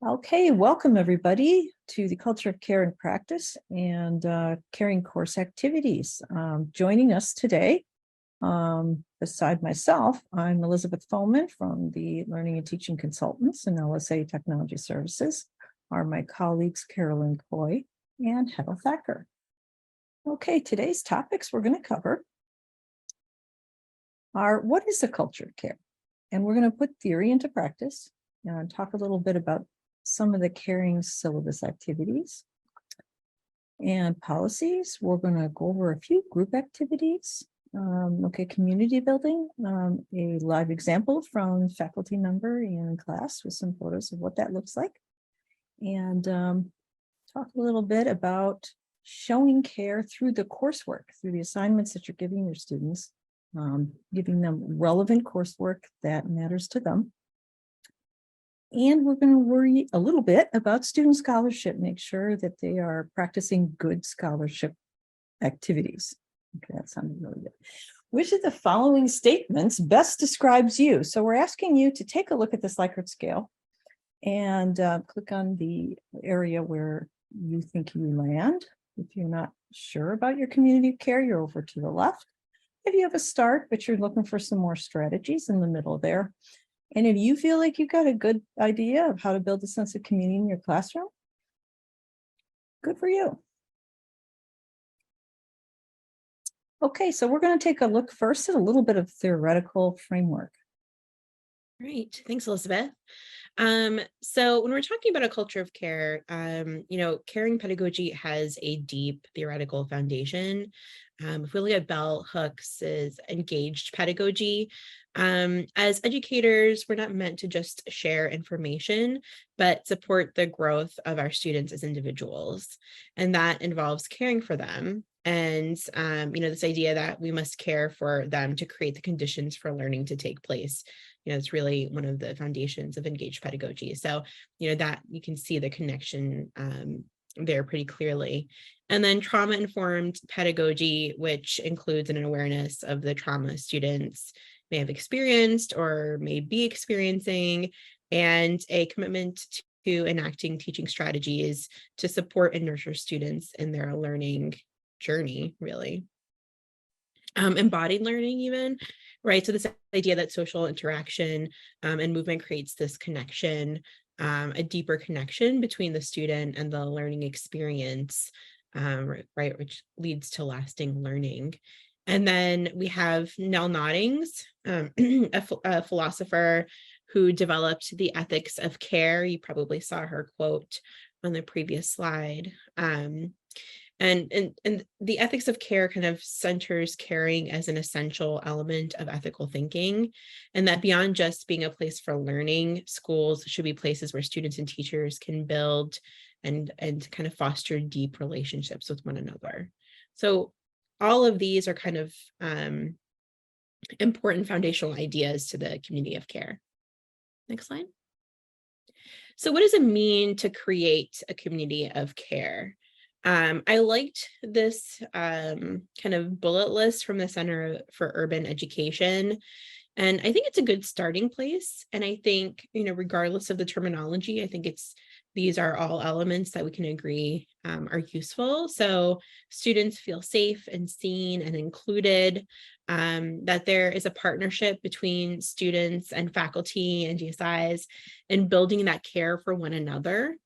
Okay, welcome everybody to the Culture of Care and Practice and Caring course activities. Joining us today, beside myself, I'm Elizabeth Foman from the Learning and Teaching Consultants and LSA Technology Services, are my colleagues Carolyn Coy and Heather Thacker. Okay, today's topics we're going to cover are what is a culture of care? And we're going to put theory into practice and talk a little bit about some of the caring syllabus activities and policies. We're going to go over a few group activities. Community building, a live example from faculty member in class with some photos of what that looks like. And talk a little bit about showing care through the coursework, through the assignments that you're giving your students, giving them relevant coursework that matters to them. And we're going to worry a little bit about student scholarship, make sure that they are practicing good scholarship activities. Okay, that sounded really good. Which of the following statements best describes you? So we're asking you to take a look at this Likert scale and click on the area where you think you land. If you're not sure about your community of care, you're over to the left. If you have a start, but you're looking for some more strategies, in the middle there. And if you feel like you've got a good idea of how to build a sense of community in your classroom, good for you. Okay, so we're going to take a look first at a little bit of theoretical framework. Great. Thanks, Elizabeth. So when we're talking about a culture of care, caring pedagogy has a deep theoretical foundation. If we look at Bell Hooks's engaged pedagogy, as educators, we're not meant to just share information, but support the growth of our students as individuals. And that involves caring for them. And, this idea that we must care for them to create the conditions for learning to take place. It's really one of the foundations of engaged pedagogy. So, that you can see the connection there pretty clearly. And then trauma-informed pedagogy, which includes an awareness of the trauma students may have experienced or may be experiencing, and a commitment to enacting teaching strategies to support and nurture students in their learning journey, really. Embodied learning even, right? So this idea that social interaction and movement creates this connection, a deeper connection between the student and the learning experience, right, which leads to lasting learning. And then we have Nell Noddings, a philosopher who developed the ethics of care. You probably saw her quote on the previous slide. And the ethics of care kind of centers caring as an essential element of ethical thinking, and that beyond just being a place for learning, schools should be places where students and teachers can build and kind of foster deep relationships with one another. So all of these are kind of important foundational ideas to the community of care. Next slide. So what does it mean to create a community of care? I liked this kind of bullet list from the Center for Urban Education. And I think it's a good starting place. And I think, regardless of the terminology, I think these are all elements that we can agree are useful. So students feel safe and seen and included, that there is a partnership between students and faculty and GSIs in building that care for one another.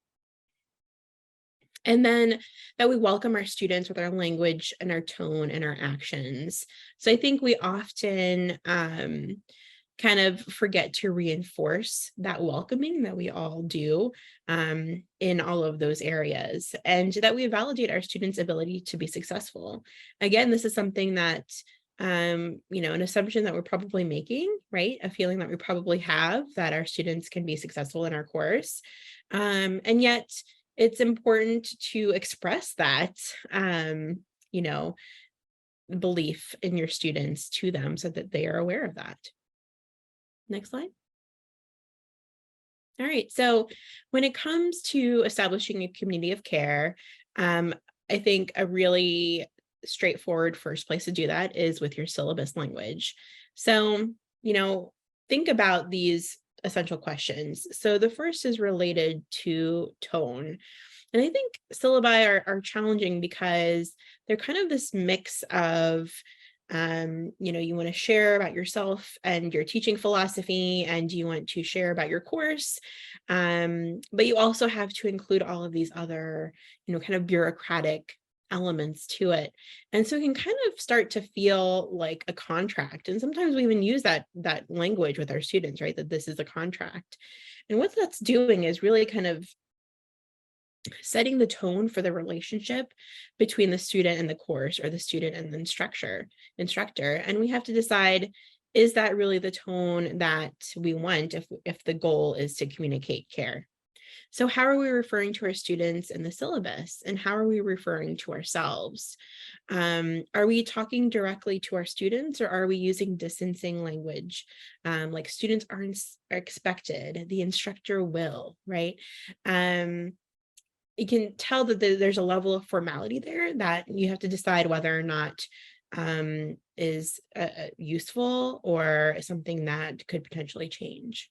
And then that we welcome our students with our language and our tone and our actions. So I think we often kind of forget to reinforce that welcoming that we all do in all of those areas, and that we validate our students' ability to be successful. Again, this is something that, an assumption that we're probably making, right? A feeling that we probably have that our students can be successful in our course. And yet, it's important to express that, belief in your students to them so that they are aware of that. Next slide. All right. So when it comes to establishing a community of care, I think a really straightforward first place to do that is with your syllabus language. So, think about these essential questions. So the first is related to tone. And I think syllabi are challenging because they're kind of this mix of, you want to share about yourself and your teaching philosophy, and you want to share about your course. But you also have to include all of these other, kind of bureaucratic elements to it. And so it can kind of start to feel like a contract. And sometimes we even use that language with our students, right? That this is a contract. And what that's doing is really kind of setting the tone for the relationship between the student and the course, or the student and the instructor. And we have to decide, is that really the tone that we want if the goal is to communicate care? So how are we referring to our students in the syllabus, and how are we referring to ourselves? Are we talking directly to our students, or are we using distancing language? Like students are expected, the instructor will, right? You can tell that there's a level of formality there that you have to decide whether or not is useful, or something that could potentially change.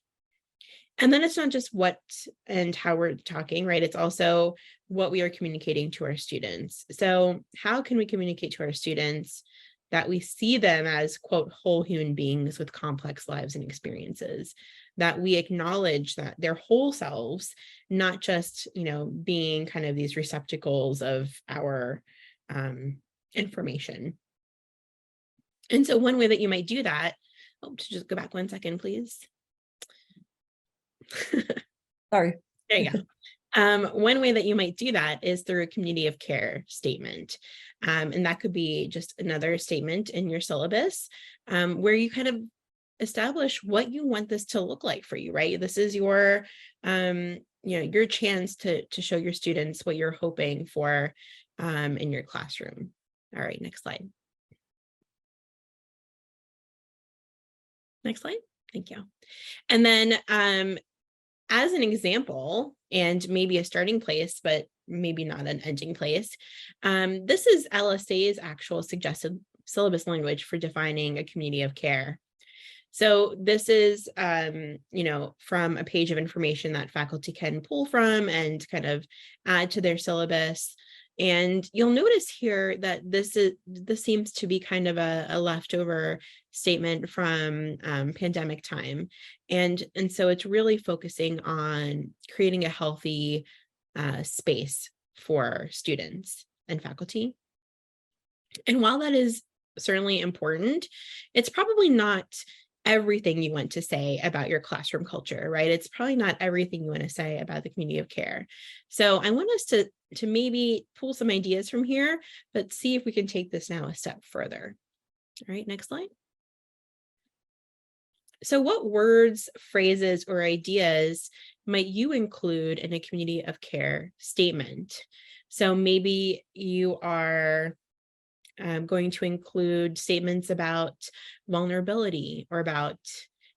And then it's not just what and how we're talking, right? It's also what we are communicating to our students. So how can we communicate to our students that we see them as, quote, whole human beings with complex lives and experiences, that we acknowledge that their whole selves, not just, being kind of these receptacles of our information. And so one way that you might do that, just go back 1 second, please. Sorry. There you go. One way that you might do that is through a community of care statement. And that could be just another statement in your syllabus, where you kind of establish what you want this to look like for you, right? This is your, your chance to show your students what you're hoping for in your classroom. All right, next slide. Next slide. Thank you. And then as an example, and maybe a starting place, but maybe not an ending place, this is LSA's actual suggested syllabus language for defining a community of care. So this is, from a page of information that faculty can pull from and kind of add to their syllabus. And you'll notice here that this seems to be kind of a leftover statement from pandemic time. And so it's really focusing on creating a healthy space for students and faculty. And while that is certainly important, it's probably not everything you want to say about your classroom culture, right? It's probably not everything you want to say about the community of care. So I want us to maybe pull some ideas from here, but see if we can take this now a step further. All right, next slide. So what words, phrases, or ideas might you include in a community of care statement? So maybe you are going to include statements about vulnerability, or about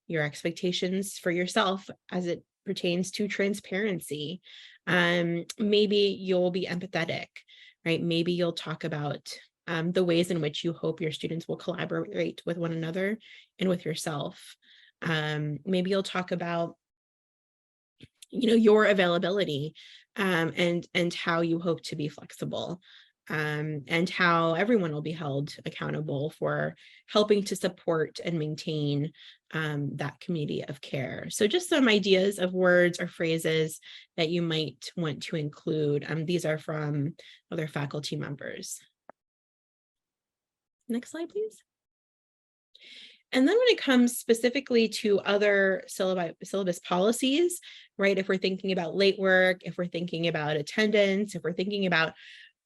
your expectations for yourself as it pertains to transparency. Maybe you'll be empathetic, right? Maybe you'll talk about the ways in which you hope your students will collaborate with one another and with yourself. Maybe you'll talk about, your availability, and how you hope to be flexible. And how everyone will be held accountable for helping to support and maintain that community of care. So just some ideas of words or phrases that you might want to include. These are from other faculty members. Next slide, please. And then when it comes specifically to other syllabus policies, right? If we're thinking about late work, if we're thinking about attendance, if we're thinking about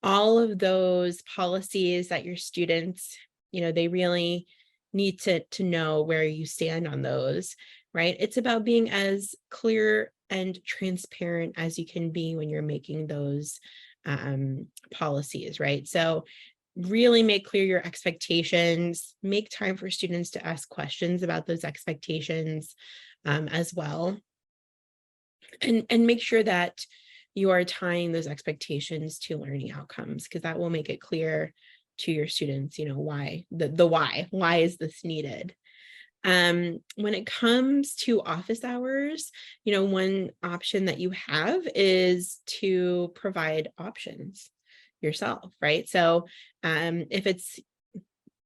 all of those policies that your students, they really need to know where you stand on those, right? It's about being as clear and transparent as you can be when you're making those policies, right? So really make clear your expectations, make time for students to ask questions about those expectations as well. And make sure that you are tying those expectations to learning outcomes, because that will make it clear to your students, why, why is this needed? When it comes to office hours, one option that you have is to provide options yourself, right? So if it's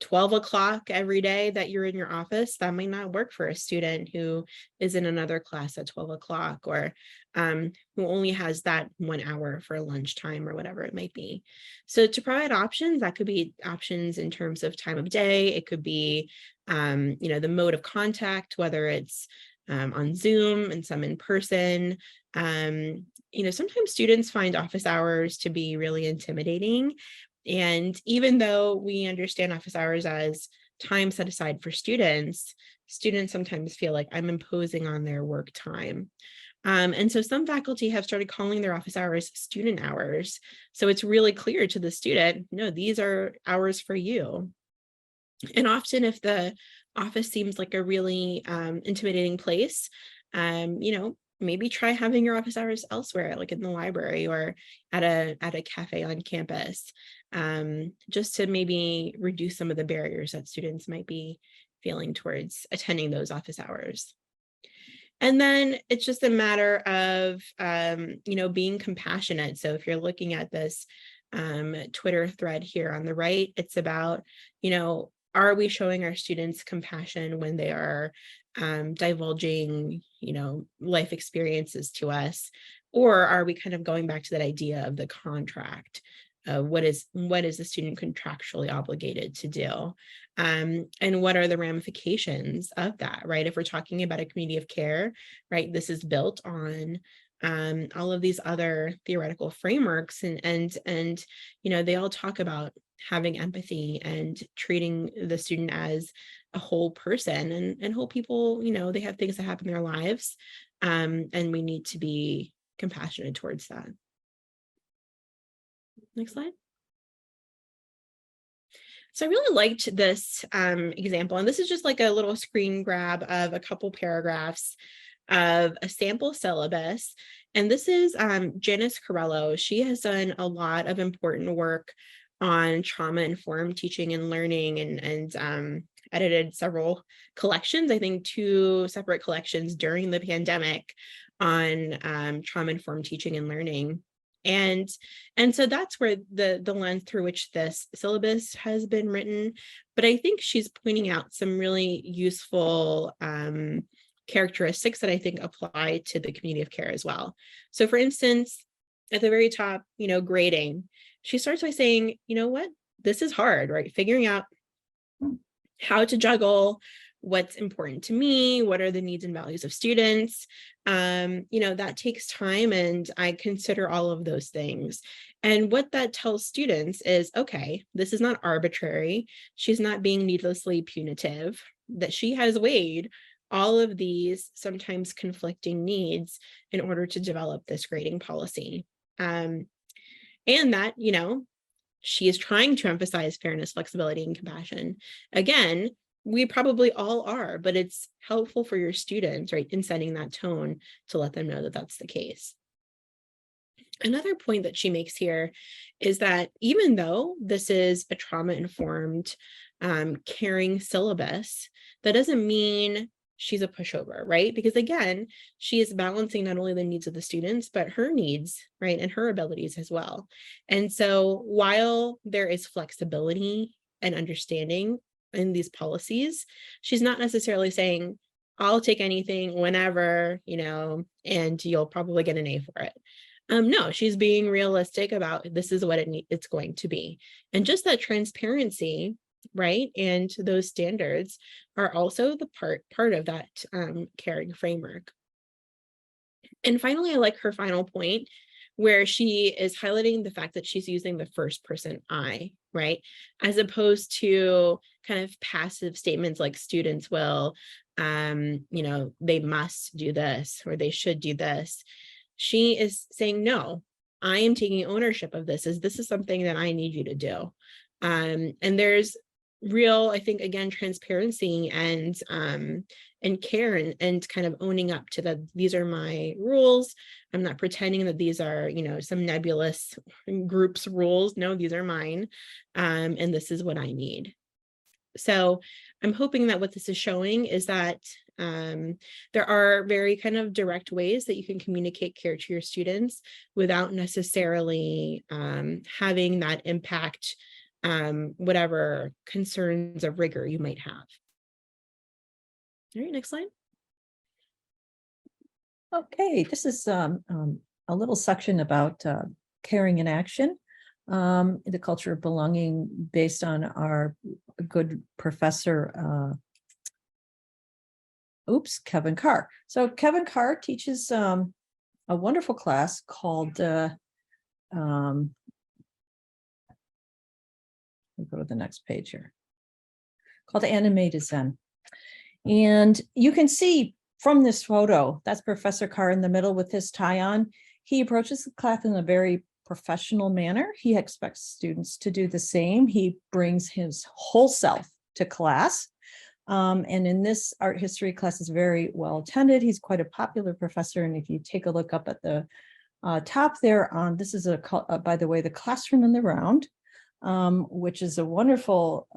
12 o'clock every day that you're in your office, that might not work for a student who is in another class at 12 o'clock, or who only has that 1 hour for lunchtime or whatever it might be. So to provide options, that could be options in terms of time of day. It could be, the mode of contact, whether it's on Zoom and some in person. Sometimes students find office hours to be really intimidating. And even though we understand office hours as time set aside for students, students sometimes feel like I'm imposing on their work time. And so some faculty have started calling their office hours student hours. So it's really clear to the student, no, these are hours for you. And often if the office seems like a really intimidating place, maybe try having your office hours elsewhere, like in the library or at a cafe on campus, just to maybe reduce some of the barriers that students might be feeling towards attending those office hours. And then it's just a matter of, being compassionate. So if you're looking at this Twitter thread here on the right, it's about, are we showing our students compassion when they are divulging, life experiences to us? Or are we kind of going back to that idea of the contract? What is the student contractually obligated to do? And what are the ramifications of that, right? If we're talking about a community of care, right, this is built on all of these other theoretical frameworks, and they all talk about having empathy and treating the student as a whole person, and whole people, they have things that happen in their lives, and we need to be compassionate towards that. Next slide. So I really liked this example, and this is just like a little screen grab of a couple paragraphs of a sample syllabus. And this is Janice Corello. She has done a lot of important work on trauma-informed teaching and learning, and edited several collections, I think 2 separate collections during the pandemic on trauma-informed teaching and learning. And so that's where the lens through which this syllabus has been written. But I think she's pointing out some really useful characteristics that I think apply to the community of care as well. So for instance, at the very top, grading, she starts by saying, what, this is hard, right? Figuring out how to juggle what's important to me, what are the needs and values of students. That takes time, and I consider all of those things. And what that tells students is, okay, this is not arbitrary. She's not being needlessly punitive, that she has weighed all of these sometimes conflicting needs in order to develop this grading policy. And that, she is trying to emphasize fairness, flexibility, and compassion. Again, we probably all are, but it's helpful for your students, right, in setting that tone to let them know that that's the case. Another point that she makes here is that even though this is a trauma-informed caring syllabus, that doesn't mean she's a pushover, right? Because again, she is balancing not only the needs of the students, but her needs, right, and her abilities as well. And so while there is flexibility and understanding in these policies, she's not necessarily saying, I'll take anything whenever, and you'll probably get an A for it. No, she's being realistic about this is what it's going to be. And just that transparency, right, and those standards are also the part of that caring framework. And finally, I like her final point, where she is highlighting the fact that she's using the first person I, right? As opposed to kind of passive statements like students will, they must do this or they should do this. She is saying, no, I am taking ownership of this, as this is something that I need you to do. And there's real, I think, again, transparency and care, and kind of owning up to that. These are my rules. I'm not pretending that these are, some nebulous group's rules. No, these are mine. And this is what I need. So I'm hoping that what this is showing is that there are very kind of direct ways that you can communicate care to your students without necessarily having that impact whatever concerns of rigor you might have. All right, next slide. Okay, this is a little section about caring in action, the culture of belonging based on our good professor, Kevin Carr. So Kevin Carr teaches a wonderful class called, we'll go to the next page here, called Animated Zen. And you can see from this photo, that's Professor Carr in the middle with his tie on. He approaches the class in a very professional manner. He expects students to do the same. He brings his whole self to class. And in this art history class is very well attended. He's quite a popular professor. And if you take a look up at the top there, this is by the way, the classroom in the round, which is a wonderful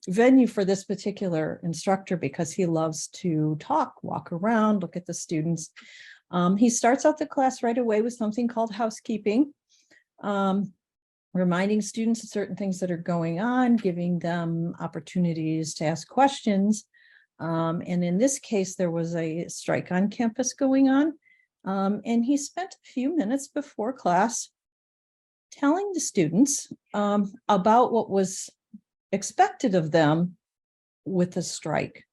venue for this particular instructor because he loves to talk, walk around, look at the students. He starts out the class right away with something called housekeeping, reminding students of certain things that are going on, giving them opportunities to ask questions. And in this case, there was a strike on campus going on. And he spent a few minutes before class telling the students about what was expected of them with the strike.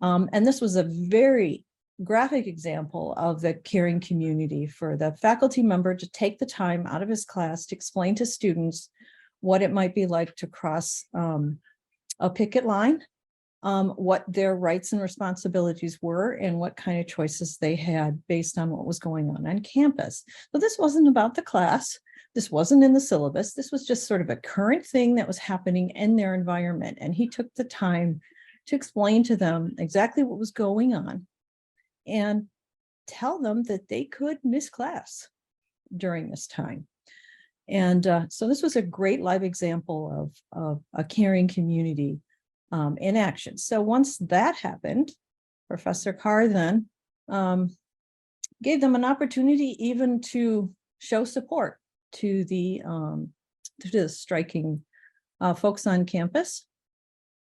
And this was a very graphic example of the caring community for the faculty member to take the time out of his class to explain to students what it might be like to cross a picket line, what their rights and responsibilities were, and what kind of choices they had based on what was going on campus. So this wasn't about the class. This wasn't in the syllabus. This was just sort of a current thing that was happening in their environment. And he took the time to explain to them exactly what was going on and tell them that they could miss class during this time. And so this was a great live example of a caring community in action. So once that happened, Professor Carr then gave them an opportunity even to show support to the striking folks on campus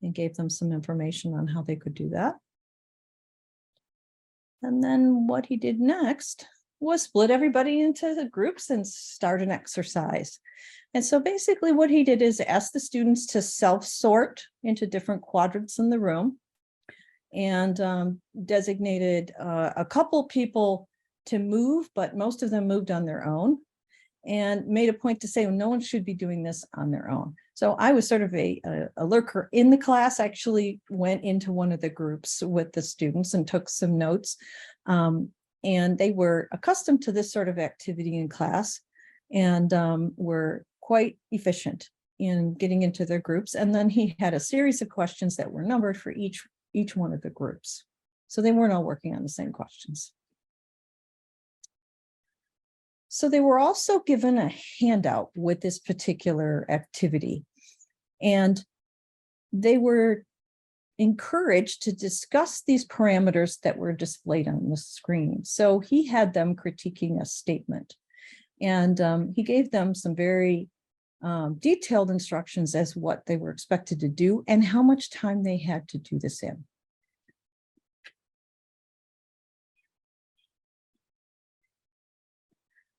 and gave them some information on how they could do that. And then what he did next was split everybody into the groups and start an exercise. And so basically what he did is ask the students to self-sort into different quadrants in the room and designated a couple people to move, but most of them moved on their own, and made a point to say, well, no one should be doing this on their own. So I was sort of a lurker in the class, actually went into one of the groups with the students and took some notes. And they were accustomed to this sort of activity in class and were quite efficient in getting into their groups. And then he had a series of questions that were numbered for each one of the groups. So they weren't all working on the same questions. So they were also given a handout with this particular activity, and they were encouraged to discuss these parameters that were displayed on the screen. So he had them critiquing a statement, and he gave them some very detailed instructions as what they were expected to do and how much time they had to do this in.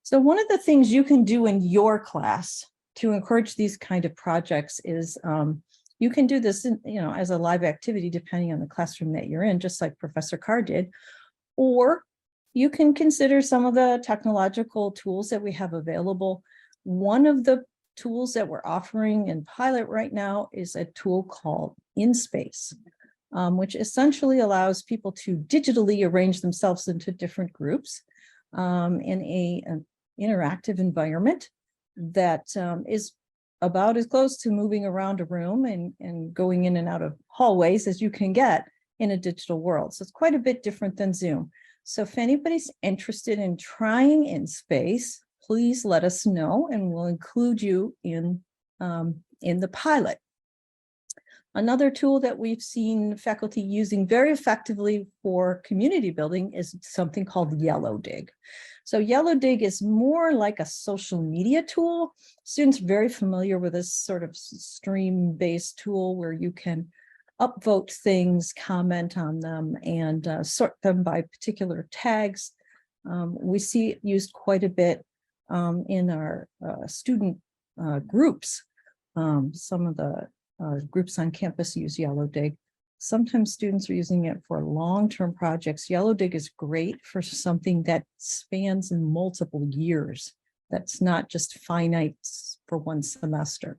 So one of the things you can do in your class to encourage these kind of projects is you can do this, as a live activity, depending on the classroom that you're in, just like Professor Carr did, or you can consider some of the technological tools that we have available. One of the tools that we're offering in pilot right now is a tool called InSpace, which essentially allows people to digitally arrange themselves into different groups in an interactive environment that is about as close to moving around a room and going in and out of hallways as you can get in a digital world. So it's quite a bit different than Zoom. So if anybody's interested in trying InSpace, please let us know and we'll include you in the pilot. Another tool that we've seen faculty using very effectively for community building is something called Yellow Dig. So Yellow Dig is more like a social media tool. Students are very familiar with this sort of stream-based tool where you can upvote things, comment on them, and sort them by particular tags. We see it used quite a bit in our student groups. Some of the groups on campus use Yellow Dig. Sometimes students are using it for long-term projects. Yellow Dig is great for something that spans in multiple years. That's not just finite for one semester.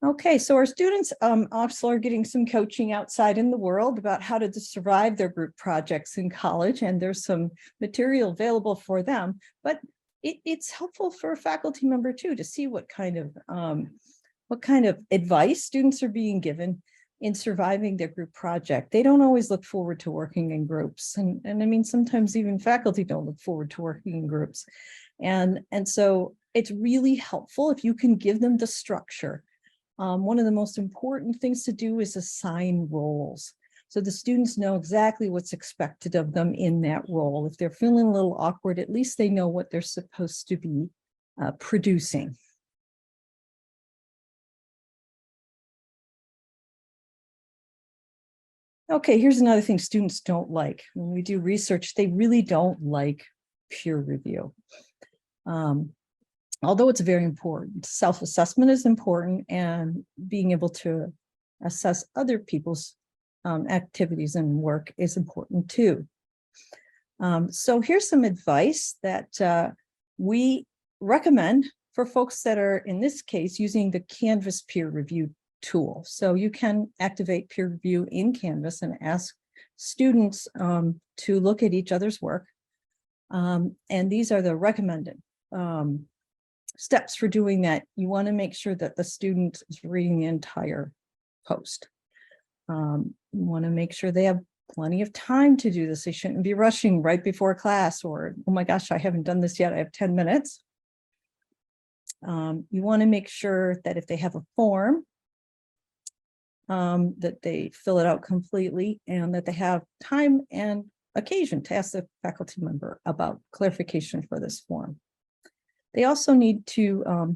Okay, so our students also are getting some coaching outside in the world about how to survive their group projects in college, and there's some material available for them, but it's helpful for a faculty member too to see what kind of advice students are being given in surviving their group project. They don't always look forward to working in groups. And I mean, sometimes even faculty don't look forward to working in groups. And so it's really helpful if you can give them the structure. One of the most important things to do is assign roles. So the students know exactly what's expected of them in that role. If they're feeling a little awkward, at least they know what they're supposed to be producing. Okay, here's another thing students don't like. When we do research, they really don't like peer review. Although it's very important, self-assessment is important, and being able to assess other people's activities and work is important too. So here's some advice that we recommend for folks that are, in this case, using the Canvas peer review tool. So you can activate peer review in Canvas and ask students to look at each other's work. And these are the recommended steps for doing that. You want to make sure that the student is reading the entire post. You want to make sure they have plenty of time to do this. They shouldn't be rushing right before class, or, oh my gosh, I haven't done this yet, I have 10 minutes. You want to make sure that if they have a form, that they fill it out completely, and that they have time and occasion to ask the faculty member about clarification for this form. They also need to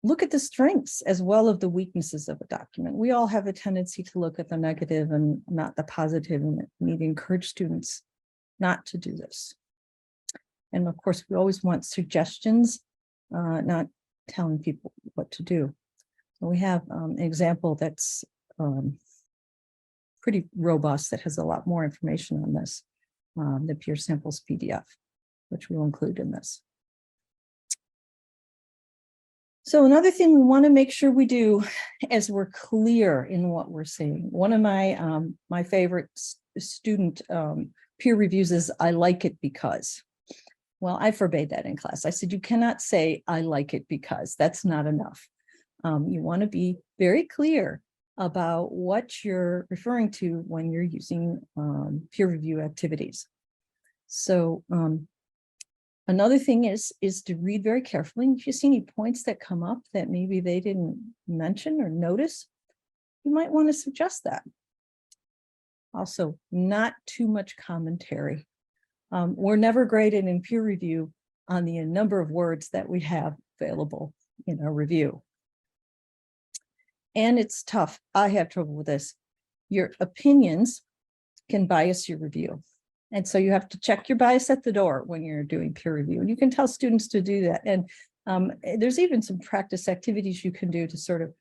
look at the strengths as well as the weaknesses of a document. We all have a tendency to look at the negative and not the positive, and we need to encourage students not to do this. And of course, we always want suggestions, not telling people what to do. So we have an example that's pretty robust, that has a lot more information on this, the peer samples PDF, which we'll include in this. So another thing we want to make sure we do is we're clear in what we're saying. One of my my favorite student peer reviews is, "I like it because." Well, I forbade that in class. I said, you cannot say, "I like it because." That's not enough. You want to be very clear about what you're referring to when you're using peer review activities. So another thing is to read very carefully. If you see any points that come up that maybe they didn't mention or notice, you might want to suggest that. Also, not too much commentary. We're never graded in peer review on the number of words that we have available in our review. And it's tough. I have trouble with this. Your opinions can bias your review. And so you have to check your bias at the door when you're doing peer review. And you can tell students to do that. And there's even some practice activities you can do to sort of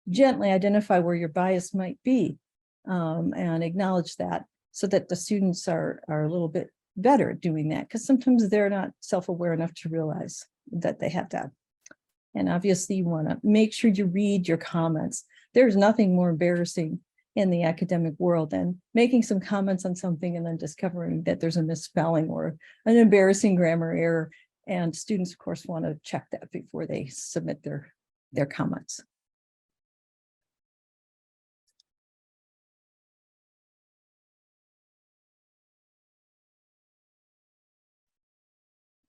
gently identify where your bias might be, and acknowledge that, so that the students are a little bit better at doing that, because sometimes they're not self-aware enough to realize that they have that. And obviously you want to make sure you read your comments. There's nothing more embarrassing in the academic world than making some comments on something and then discovering that there's a misspelling or an embarrassing grammar error. And students, of course, want to check that before they submit their comments.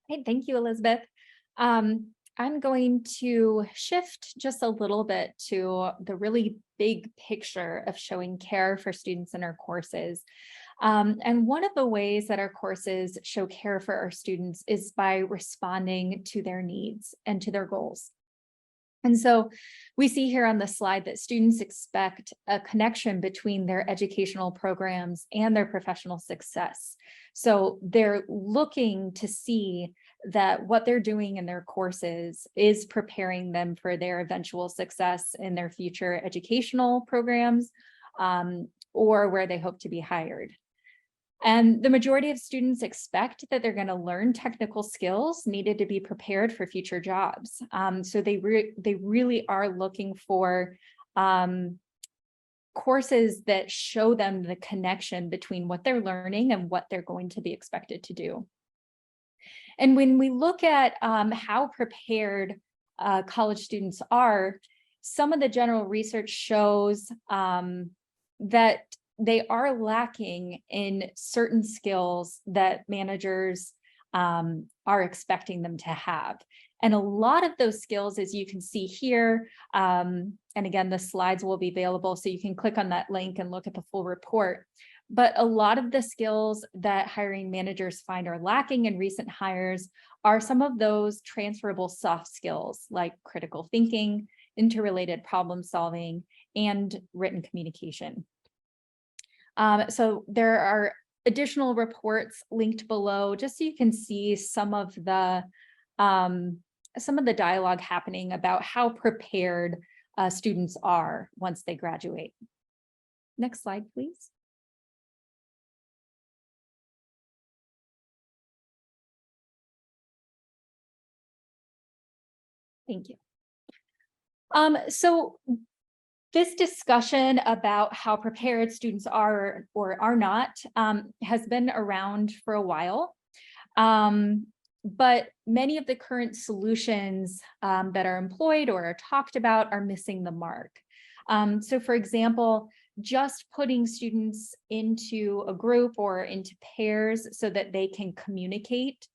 Hey, thank you, Elizabeth. I'm going to shift just a little bit to the really big picture of showing care for students in our courses. And one of the ways that our courses show care for our students is by responding to their needs and to their goals. And so we see here on the slide that students expect a connection between their educational programs and their professional success. So they're looking to see that what they're doing in their courses is preparing them for their eventual success in their future educational programs, or where they hope to be hired. And the majority of students expect that they're going to learn technical skills needed to be prepared for future jobs. So they really are looking for courses that show them the connection between what they're learning and what they're going to be expected to do. And when we look at how prepared college students are, some of the general research shows that they are lacking in certain skills that managers are expecting them to have. And a lot of those skills, as you can see here, and again, the slides will be available, so you can click on that link and look at the full report. But a lot of the skills that hiring managers find are lacking in recent hires are some of those transferable soft skills like critical thinking, interrelated problem solving, and written communication. So there are additional reports linked below, just so you can see some of the dialogue happening about how prepared students are once they graduate. Next slide, please. Thank you. So this discussion about how prepared students are or are not has been around for a while. But many of the current solutions that are employed or are talked about are missing the mark. So for example, just putting students into a group or into pairs so that they can communicate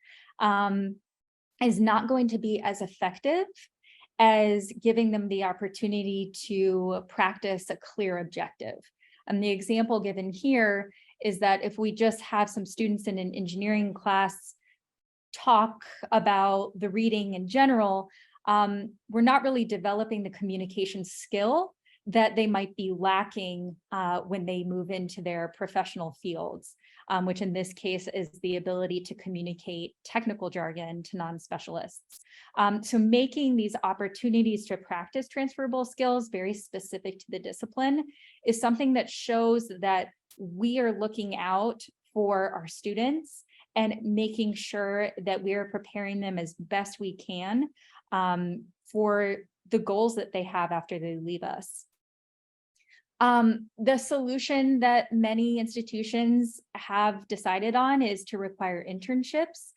is not going to be as effective as giving them the opportunity to practice a clear objective. And the example given here is that if we just have some students in an engineering class talk about the reading in general, we're not really developing the communication skill that they might be lacking when they move into their professional fields, which in this case is the ability to communicate technical jargon to non-specialists. So making these opportunities to practice transferable skills very specific to the discipline is something that shows that we are looking out for our students and making sure that we are preparing them as best we can for the goals that they have after they leave us. The solution that many institutions have decided on is to require internships,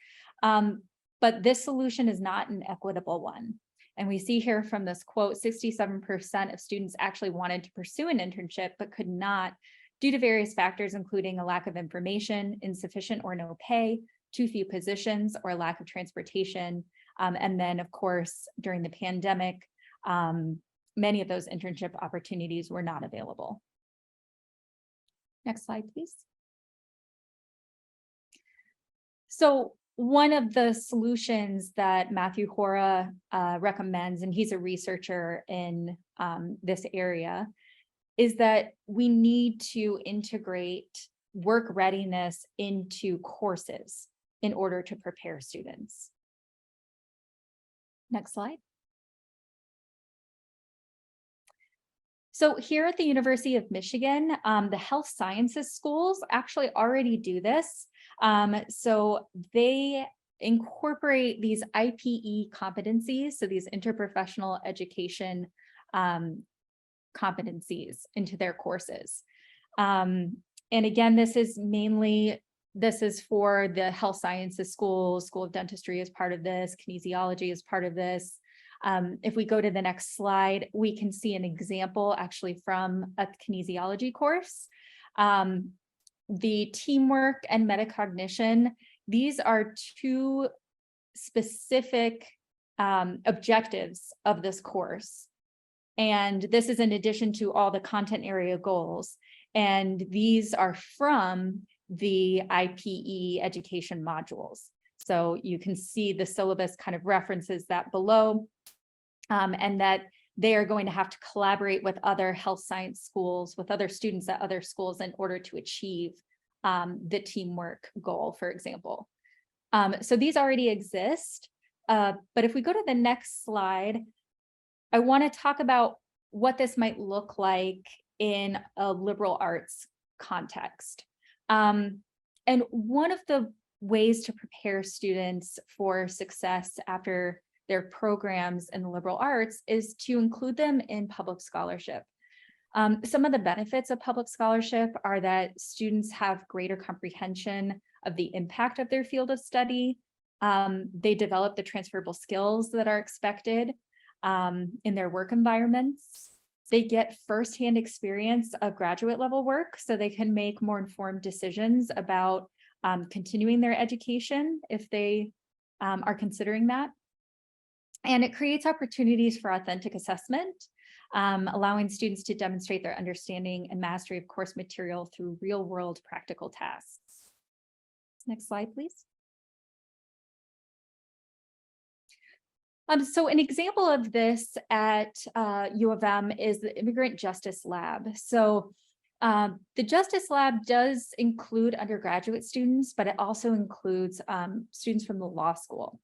but this solution is not an equitable one. And we see here from this quote, 67% of students actually wanted to pursue an internship, but could not due to various factors, including a lack of information, insufficient or no pay, too few positions, or lack of transportation. And then, of course, during the pandemic, many of those internship opportunities were not available. Next slide, please. So one of the solutions that Matthew Hora recommends, and he's a researcher in this area, is that we need to integrate work readiness into courses in order to prepare students. Next slide. So here at the University of Michigan, the health sciences schools actually already do this. So they incorporate these IPE competencies, so these interprofessional education competencies into their courses. And again, this is for the health sciences schools. School of Dentistry is part of this, kinesiology is part of this. If we go to the next slide, we can see an example actually from a kinesiology course. The teamwork and metacognition, these are two specific objectives of this course. And this is in addition to all the content area goals. And these are from the IPE education modules. So you can see the syllabus kind of references that below, and that they are going to have to collaborate with other health science schools, with other students at other schools in order to achieve the teamwork goal, for example. So these already exist, but if we go to the next slide, I want to talk about what this might look like in a liberal arts context. And one of the ways to prepare students for success after their programs in the liberal arts is to include them in public scholarship. Some of the benefits of public scholarship are that students have greater comprehension of the impact of their field of study. They develop the transferable skills that are expected in their work environments. They get firsthand experience of graduate level work, so they can make more informed decisions about continuing their education if they are considering that. And it creates opportunities for authentic assessment, allowing students to demonstrate their understanding and mastery of course material through real-world practical tasks. Next slide, please. So an example of this at U of M is the Immigrant Justice Lab. So the Justice Lab does include undergraduate students, but it also includes students from the law school.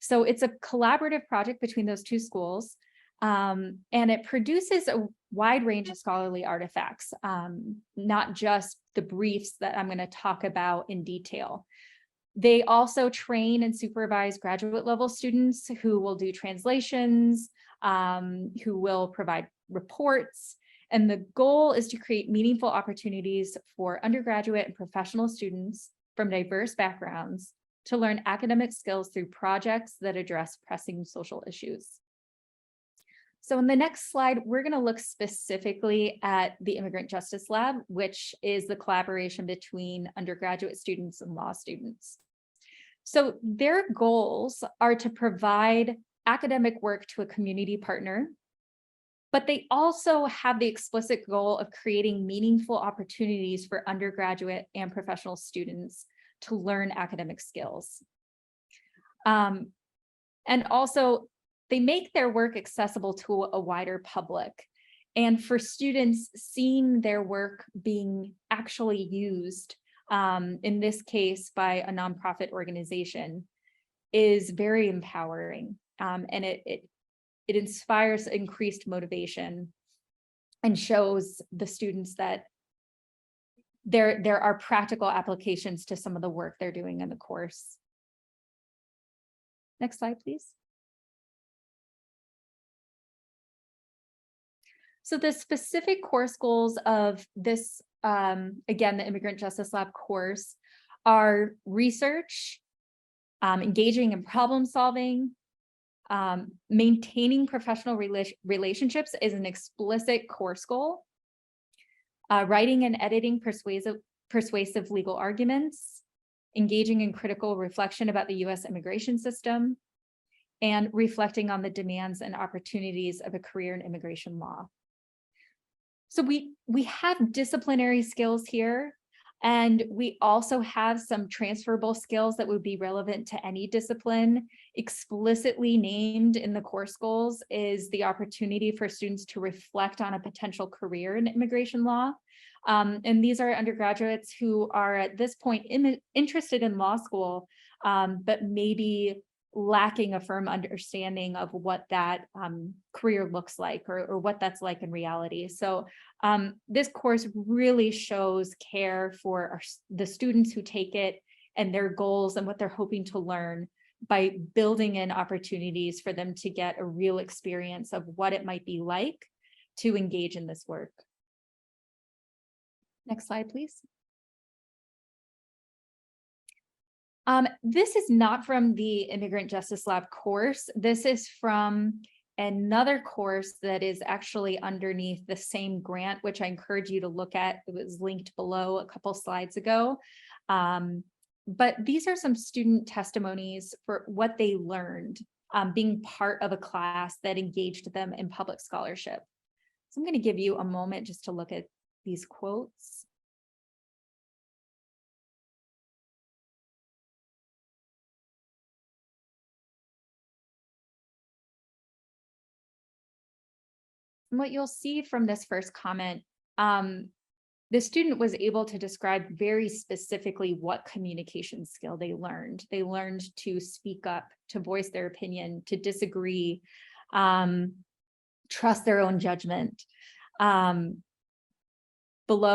So it's a collaborative project between those two schools, and it produces a wide range of scholarly artifacts, not just the briefs that I'm going to talk about in detail. They also train and supervise graduate level students who will do translations, who will provide reports. And the goal is to create meaningful opportunities for undergraduate and professional students from diverse backgrounds to learn academic skills through projects that address pressing social issues. So in the next slide, we're going to look specifically at the Immigrant Justice Lab, which is the collaboration between undergraduate students and law students. So their goals are to provide academic work to a community partner, but they also have the explicit goal of creating meaningful opportunities for undergraduate and professional students to learn academic skills. And also, they make their work accessible to a wider public. And for students, seeing their work being actually used, in this case by a nonprofit organization, is very empowering. And it inspires increased motivation and shows the students that there are practical applications to some of the work they're doing in the course. Next slide, please. So the specific course goals of this, again, the Immigrant Justice Lab course are research, engaging in problem solving, maintaining professional relationships is an explicit course goal. Writing and editing persuasive legal arguments, engaging in critical reflection about the U.S. immigration system, and reflecting on the demands and opportunities of a career in immigration law. So we have disciplinary skills here, and we also have some transferable skills that would be relevant to any discipline. Explicitly named in the course goals is the opportunity for students to reflect on a potential career in immigration law. And these are undergraduates who are at this point interested in law school, but maybe lacking a firm understanding of what that career looks like or what that's like in reality. So this course really shows care for the students who take it and their goals and what they're hoping to learn by building in opportunities for them to get a real experience of what it might be like to engage in this work. Next slide, please. This is not from the Immigrant Justice Lab course. This is from another course that is actually underneath the same grant, which I encourage you to look at. It was linked below a couple slides ago. But these are some student testimonies for what they learned being part of a class that engaged them in public scholarship. So I'm going to give you a moment just to look at these quotes. And what you'll see from this first comment, the student was able to describe very specifically what communication skill they learned. They learned to speak up, to voice their opinion, to disagree, trust their own judgment. Below,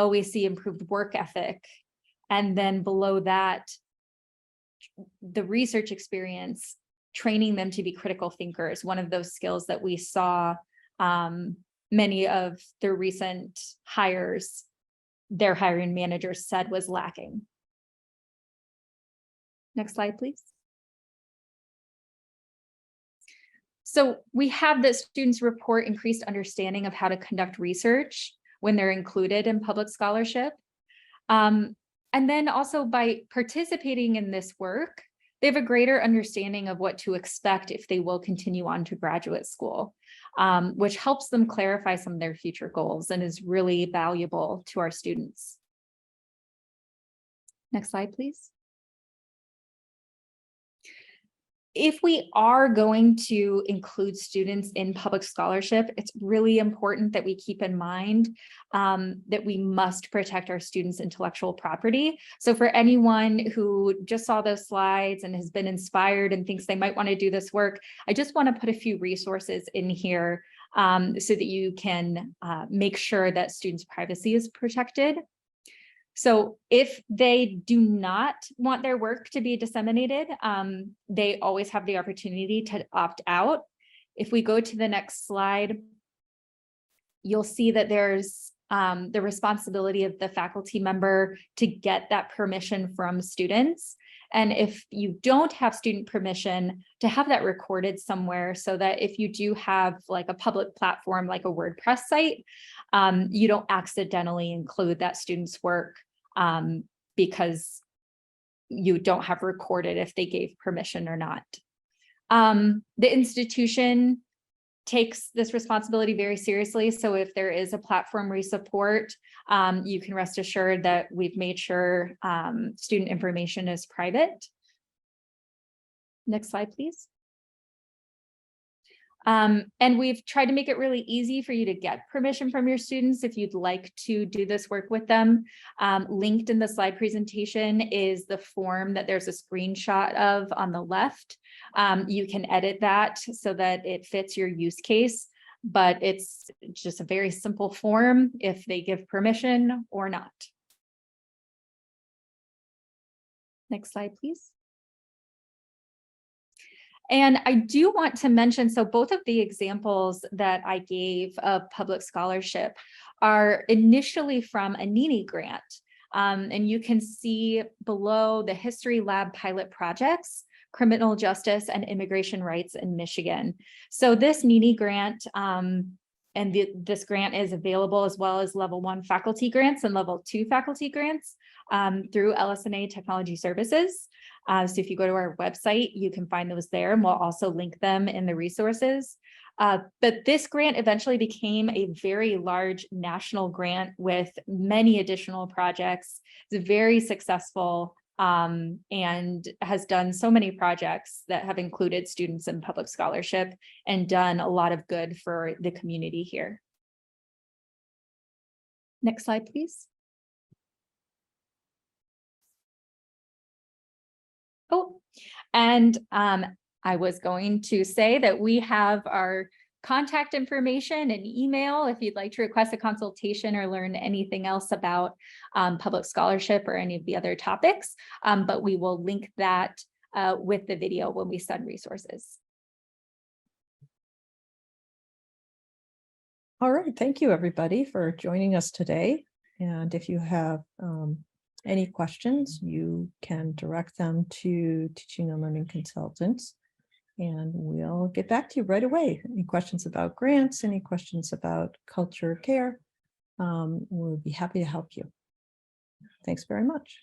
we see improved work ethic. And then below that, the research experience, training them to be critical thinkers, one of those skills that we saw many of the recent hires, their hiring managers said was lacking. Next slide, please. So we have that students report increased understanding of how to conduct research when they're included in public scholarship. And then also by participating in this work, they have a greater understanding of what to expect if they will continue on to graduate school, which helps them clarify some of their future goals and is really valuable to our students. Next slide, please. If we are going to include students in public scholarship, it's really important that we keep in mind that we must protect our students' intellectual property. So for anyone who just saw those slides and has been inspired and thinks they might want to do this work, I just want to put a few resources in here so that you can make sure that students' privacy is protected. So if they do not want their work to be disseminated, they always have the opportunity to opt out. If we go to the next slide, you'll see that there's the responsibility of the faculty member to get that permission from students. And if you don't have student permission, to have that recorded somewhere so that if you do have like a public platform, like a WordPress site, you don't accidentally include that student's work because you don't have recorded if they gave permission or not. The institution takes this responsibility very seriously. So if there is a platform we support, you can rest assured that we've made sure student information is private. Next slide, please. And we've tried to make it really easy for you to get permission from your students if you'd like to do this work with them. Linked in the slide presentation is the form that there's a screenshot of on the left. You can edit that so that it fits your use case, but it's just a very simple form if they give permission or not. Next slide, please. And I do want to mention, so both of the examples that I gave of public scholarship are initially from a NINI grant. And you can see below the History Lab pilot projects, criminal justice and immigration rights in Michigan. So this NINI grant, this grant is available as well as level 1 faculty grants and level 2 faculty grants through LS&A Technology Services. So if you go to our website, you can find those there, and we'll also link them in the resources. But this grant eventually became a very large national grant with many additional projects. It's very successful and has done so many projects that have included students in public scholarship and done a lot of good for the community here. Next slide, please. Oh, and I was going to say that we have our contact information and email if you'd like to request a consultation or learn anything else about public scholarship or any of the other topics, but we will link that with the video when we send resources. All right, thank you everybody for joining us today. And if you have any questions, you can direct them to Teaching and Learning Consultants, and we'll get back to you right away. Any questions about grants, any questions about culture of care, we'll be happy to help you. Thanks very much.